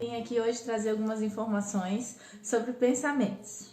vim aqui hoje trazer algumas informações sobre pensamentos.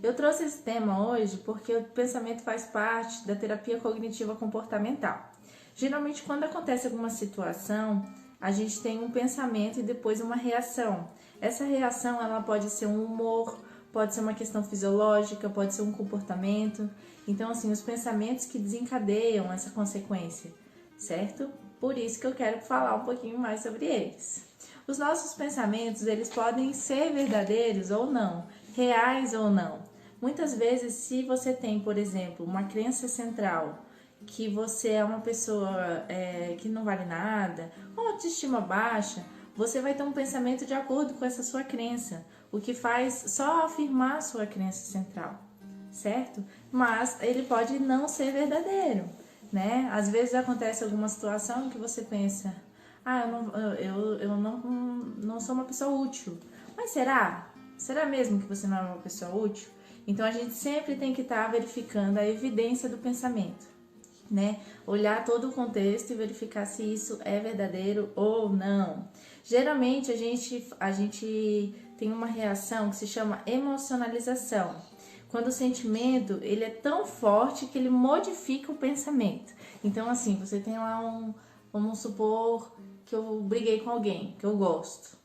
Eu trouxe esse tema hoje porque o pensamento faz parte da terapia cognitiva comportamental. Geralmente, quando acontece alguma situação, a gente tem um pensamento e depois uma reação. Essa reação ela pode ser um humor, pode ser uma questão fisiológica, pode ser um comportamento. Então, assim, os pensamentos que desencadeiam essa consequência, certo? Por isso que eu quero falar um pouquinho mais sobre eles. Os nossos pensamentos, eles podem ser verdadeiros ou não, reais ou não. Muitas vezes, se você tem, por exemplo, uma crença central, que você é uma pessoa que não vale nada, com autoestima baixa, você vai ter um pensamento de acordo com essa sua crença, o que faz só afirmar a sua crença central, certo? Mas ele pode não ser verdadeiro, né? Às vezes acontece alguma situação que você pensa, eu não sou uma pessoa útil. Mas será? Será mesmo que você não é uma pessoa útil? Então a gente sempre tem que estar verificando a evidência do pensamento, né? Olhar todo o contexto e verificar se isso é verdadeiro ou não. Geralmente a gente tem uma reação que se chama emocionalização. Quando o sentimento ele é tão forte que ele modifica o pensamento. Então, assim, você tem lá vamos supor que eu briguei com alguém que eu gosto.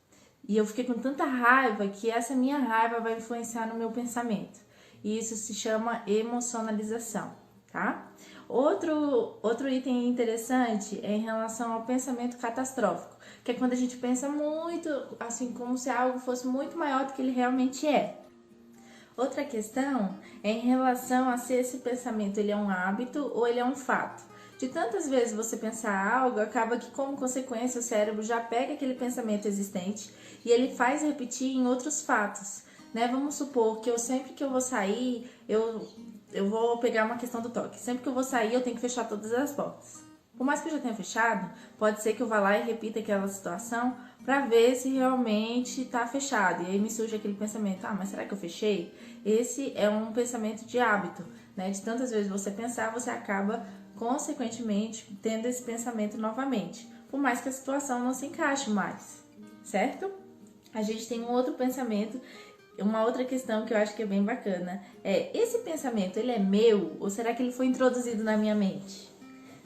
E eu fiquei com tanta raiva que essa minha raiva vai influenciar no meu pensamento. E isso se chama emocionalização, tá? Outro item interessante é em relação ao pensamento catastrófico, que é quando a gente pensa muito, assim, como se algo fosse muito maior do que ele realmente é. Outra questão é em relação a se esse pensamento ele é um hábito ou ele é um fato. De tantas vezes você pensar algo, acaba que como consequência o cérebro já pega aquele pensamento existente e ele faz repetir em outros fatos, né? Vamos supor que sempre que eu vou sair, eu vou pegar uma questão do toque. Sempre que eu vou sair, eu tenho que fechar todas as portas. Por mais que eu já tenha fechado, pode ser que eu vá lá e repita aquela situação para ver se realmente está fechado. E aí me surge aquele pensamento, mas será que eu fechei? Esse é um pensamento de hábito, né? De tantas vezes você pensar, você acaba, consequentemente, tendo esse pensamento novamente. Por mais que a situação não se encaixe mais, certo? A gente tem um outro pensamento. Uma outra questão que eu acho que é bem bacana é, esse pensamento, ele é meu ou será que ele foi introduzido na minha mente?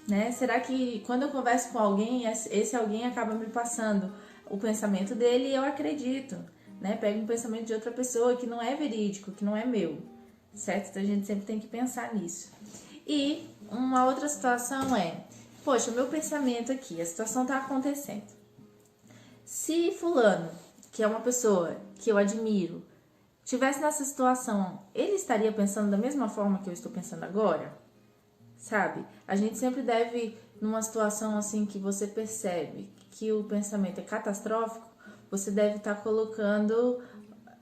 Né? Será que quando eu converso com alguém, esse alguém acaba me passando o pensamento dele e eu acredito, né? Pego um pensamento de outra pessoa que não é verídico, que não é meu, certo? Então a gente sempre tem que pensar nisso. E uma outra situação é, poxa, o meu pensamento aqui, a situação tá acontecendo. Se fulano, que é uma pessoa que eu admiro, tivesse nessa situação, ele estaria pensando da mesma forma que eu estou pensando agora? Sabe? A gente sempre deve, numa situação assim que você percebe que o pensamento é catastrófico, você deve estar colocando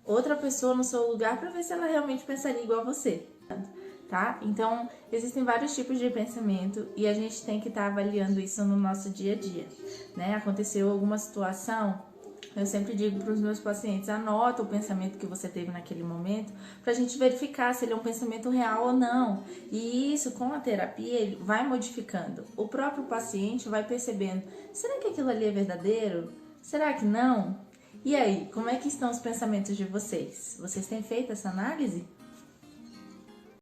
outra pessoa no seu lugar para ver se ela realmente pensaria igual a você, tá? Então, existem vários tipos de pensamento e a gente tem que estar avaliando isso no nosso dia a dia, né? Aconteceu alguma situação, eu sempre digo para os meus pacientes, anota o pensamento que você teve naquele momento para a gente verificar se ele é um pensamento real ou não. E isso, com a terapia, ele vai modificando. O próprio paciente vai percebendo, será que aquilo ali é verdadeiro? Será que não? E aí, como é que estão os pensamentos de vocês? Vocês têm feito essa análise?